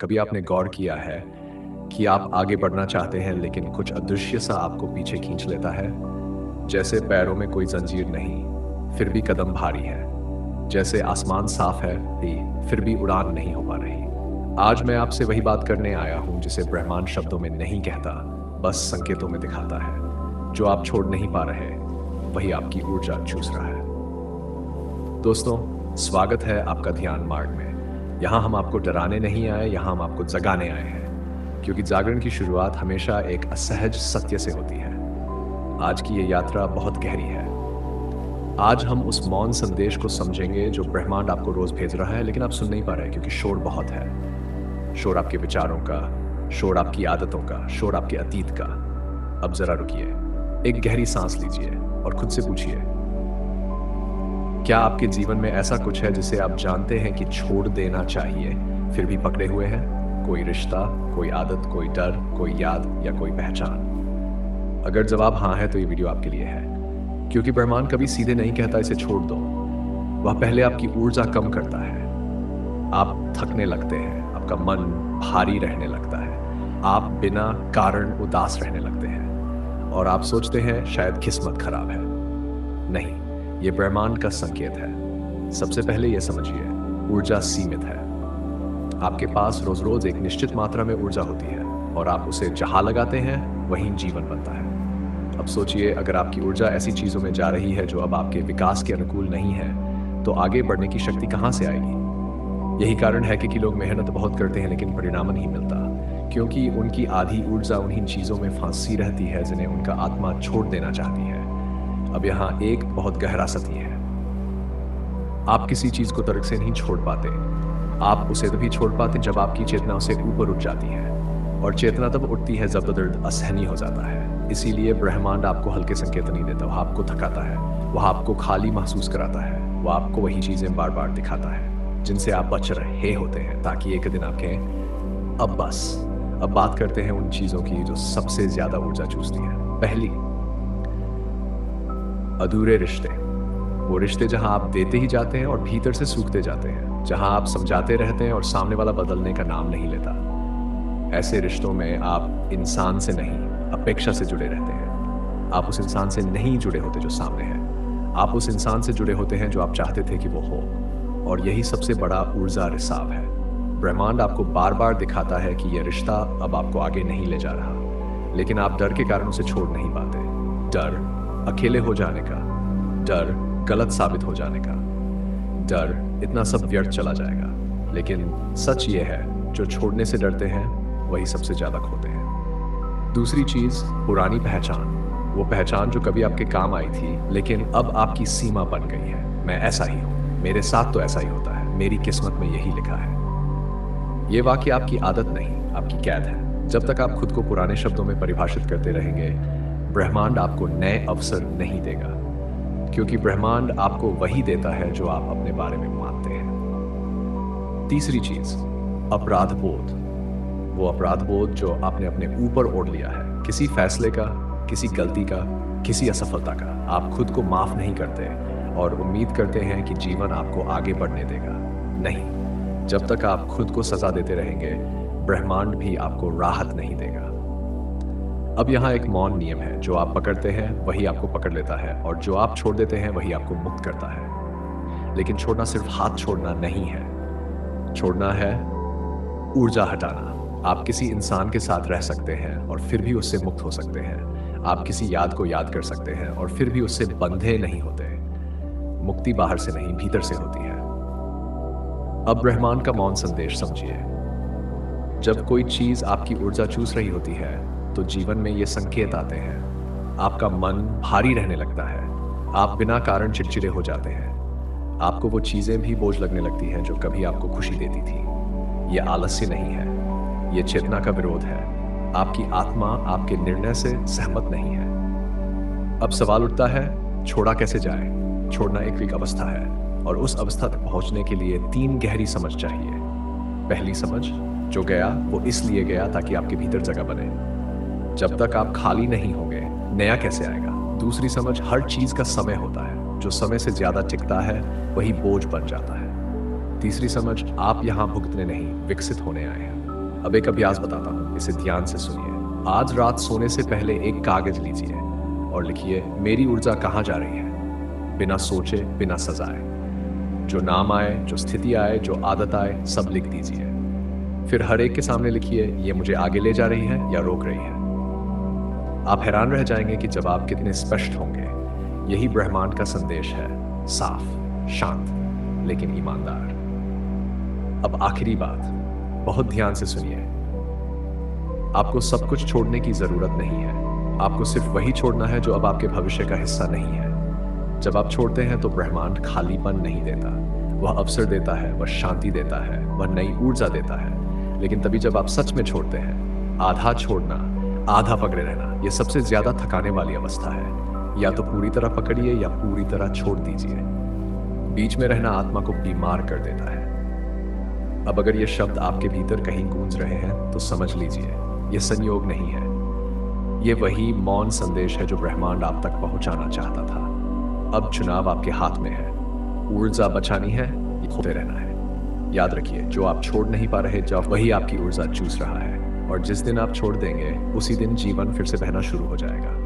कभी आपने गौर किया है कि आप आगे बढ़ना चाहते हैं लेकिन कुछ अदृश्य सा आपको पीछे खींच लेता है? जैसे पैरों में कोई जंजीर नहीं, फिर भी कदम भारी है। जैसे आसमान साफ है भी, फिर भी उड़ान नहीं हो पा रही। आज मैं आपसे वही बात करने आया हूँ जिसे ब्रह्मांड शब्दों में नहीं कहता, बस संकेतों में दिखाता है। जो आप छोड़ नहीं पा रहे, वही आपकी ऊर्जा चूस रहा है। दोस्तों, स्वागत है आपका ध्यान मार्ग में। यहाँ हम आपको डराने नहीं आए, यहाँ हम आपको जगाने आए हैं, क्योंकि जागरण की शुरुआत हमेशा एक असहज सत्य से होती है। आज की ये यात्रा बहुत गहरी है। आज हम उस मौन संदेश को समझेंगे जो ब्रह्मांड आपको रोज भेज रहा है, लेकिन आप सुन नहीं पा रहे क्योंकि शोर बहुत है। शोर आपके विचारों का, शोर आपकी आदतों का, शोर आपके अतीत का। अब जरा रुकिए, एक गहरी सांस लीजिए और खुद से पूछिए, क्या आपके जीवन में ऐसा कुछ है जिसे आप जानते हैं कि छोड़ देना चाहिए, फिर भी पकड़े हुए हैं? कोई रिश्ता, कोई आदत, कोई डर, कोई याद या कोई पहचान? अगर जवाब हाँ है तो ये वीडियो आपके लिए है, क्योंकि ब्रह्मांड कभी सीधे नहीं कहता इसे छोड़ दो। वह पहले आपकी ऊर्जा कम करता है। आप थकने लगते हैं, आपका मन भारी रहने लगता है, आप बिना कारण उदास रहने लगते हैं और आप सोचते हैं शायद किस्मत खराब है। नहीं, ये ब्रह्मांड का संकेत है। सबसे पहले यह समझिए, ऊर्जा सीमित है। आपके पास रोज रोज एक निश्चित मात्रा में ऊर्जा होती है और आप उसे जहां लगाते हैं वहीं जीवन बनता है। अब सोचिए, अगर आपकी ऊर्जा ऐसी चीजों में जा रही है जो अब आपके विकास के अनुकूल नहीं है, तो आगे बढ़ने की शक्ति कहां से आएगी? यही कारण है कि लोग मेहनत बहुत करते हैं लेकिन परिणाम नहीं मिलता, क्योंकि उनकी आधी ऊर्जा उन्हीं चीजों में फांसी रहती है जिन्हें उनका आत्मा छोड़ देना चाहती है। अब यहाँ एक बहुत गहरा सत्य है, आप किसी चीज को तर्क से नहीं छोड़ पाते। आप उसे तभी छोड़ पाते जब आपकी चेतना उसे ऊपर उठ जाती है, और चेतना तब उठती है जब दर्द असहनीय हो जाता है। इसीलिए ब्रह्मांड आपको हल्के संकेत नहीं देता, वह आपको थकाता है, वह आपको खाली महसूस कराता है, वह आपको वही चीजें बार बार दिखाता है जिनसे आप बच रहे होते हैं, ताकि एक दिन आप कहें अब बस। अब बात करते हैं उन चीजों की जो सबसे ज्यादा ऊर्जा चूसती है। पहली, अधूरे रिश्ते। वो रिश्ते जहां आप देते ही जाते हैं और भीतर से सूखते जाते हैं, जहां आप समझाते रहते हैं और सामने वाला बदलने का नाम नहीं लेता। ऐसे रिश्तों में आप इंसान से नहीं, अपेक्षा से जुड़े रहते हैं। आप उस इंसान से नहीं जुड़े होते जो सामने है, आप उस इंसान से जुड़े होते हैं जो आप चाहते थे कि वो हो। और यही सबसे बड़ा ऊर्जा रिसाव है। ब्रह्मांड आपको बार बार दिखाता है कि यह रिश्ता अब आपको आगे नहीं ले जा रहा, लेकिन आप डर के कारण उसे छोड़ नहीं पाते। डर अकेले हो जाने का, डर गलत साबित हो जाने का, डर इतना सब व्यर्थ चला जाएगा। लेकिन सच ये है, जो छोड़ने से डरते हैं वही सबसे ज्यादा खोते हैं। दूसरी चीज, पुरानी पहचान। वो पहचान जो कभी आपके काम आई थी लेकिन अब आपकी सीमा बन गई है। मैं ऐसा ही हूं, मेरे साथ तो ऐसा ही होता है, मेरी किस्मत में यही लिखा है। ये वाक्य आपकी आदत नहीं, आपकी कैद है। जब तक आप खुद को पुराने शब्दों में परिभाषित करते रहेंगे, ब्रह्मांड आपको नए अवसर नहीं देगा, क्योंकि ब्रह्मांड आपको वही देता है जो आप अपने बारे में मानते हैं। तीसरी चीज, अपराध बोध। वो अपराध बोध जो आपने अपने ऊपर ओढ़ लिया है, किसी फैसले का, किसी गलती का, किसी असफलता का। आप खुद को माफ नहीं करते और उम्मीद करते हैं कि जीवन आपको आगे बढ़ने देगा। नहीं, जब तक आप खुद को सजा देते रहेंगे, ब्रह्मांड भी आपको राहत नहीं देगा। अब यहाँ एक मौन नियम है, जो आप पकड़ते हैं वही आपको पकड़ लेता है, और जो आप छोड़ देते हैं वही आपको मुक्त करता है। लेकिन छोड़ना सिर्फ हाथ छोड़ना नहीं है, छोड़ना है ऊर्जा हटाना। आप किसी इंसान के साथ रह सकते हैं और फिर भी उससे मुक्त हो सकते हैं। आप किसी याद को याद कर सकते हैं और फिर भी उससे बंधे नहीं होते। मुक्ति बाहर से नहीं, भीतर से होती है। अब ब्रह्मांड का मौन संदेश समझिए। जब कोई चीज आपकी ऊर्जा चूस रही होती है तो जीवन में ये संकेत आते हैं। आपका मन भारी रहने लगता है, आप बिना कारण चिड़चिड़े हो जाते हैं, आपको वो चीजें भी बोझ लगने लगती हैं जो कभी आपको खुशी देती थी। ये आलस्य नहीं है, ये चेतना का विरोध है। आपकी आत्मा आपके निर्णय से सहमत नहीं है। अब सवाल उठता है, छोड़ा कैसे जाए? छोड़ना एक अवस्था है, और उस अवस्था तक पहुंचने के लिए 3 गहरी समझ चाहिए। पहली समझ, जो गया वो इसलिए गया ताकि आपके भीतर जगह बने। जब तक आप खाली नहीं होंगे, नया कैसे आएगा? दूसरी समझ, हर चीज का समय होता है, जो समय से ज्यादा टिकता है वही बोझ बन जाता है। तीसरी समझ, आप यहां भुगतने नहीं, विकसित होने आए हैं। अब एक अभ्यास बताता हूँ, इसे ध्यान से सुनिए। आज रात सोने से पहले एक कागज लीजिए और लिखिए, मेरी ऊर्जा कहाँ जा रही है, बिना सोचे, बिना सजाए। जो नाम आए, जो स्थिति आए, जो आदत आए, सब लिख दीजिए। फिर हर एक के सामने लिखिए, ये मुझे आगे ले जा रही है या रोक रही है। आप हैरान रह जाएंगे कि जवाब कितने स्पष्ट होंगे। यही ब्रह्मांड का संदेश है, साफ, शांत, लेकिन ईमानदार। अब आखिरी बात, बहुत ध्यान से सुनिए। आपको सब कुछ छोड़ने की जरूरत नहीं है। आपको सिर्फ वही छोड़ना है जो अब आपके भविष्य का हिस्सा नहीं है। जब आप छोड़ते हैं तो ब्रह्मांड खालीपन नहीं देता, वह अवसर देता है, वह शांति देता है, वह नई ऊर्जा देता है। लेकिन तभी जब आप सच में छोड़ते हैं, आधा छोड़ना, आधा पकड़े रहना, यह सबसे ज्यादा थकाने वाली अवस्था है। या तो पूरी तरह पकड़िए या पूरी तरह छोड़ दीजिए। बीच में रहना आत्मा को बीमार कर देता है। अब अगर ये शब्द आपके भीतर कहीं गूंज रहे हैं तो समझ लीजिए, यह संयोग नहीं है। ये वही मौन संदेश है जो ब्रह्मांड आप तक पहुंचाना चाहता था। अब चुनाव आपके हाथ में है। ऊर्जा बचानी है या खोते रहना है। याद रखिए, जो आप छोड़ नहीं पा रहे, जब वही आपकी ऊर्जा चूस रहा है। और जिस दिन आप छोड़ देंगे, उसी दिन जीवन फिर से बहना शुरू हो जाएगा।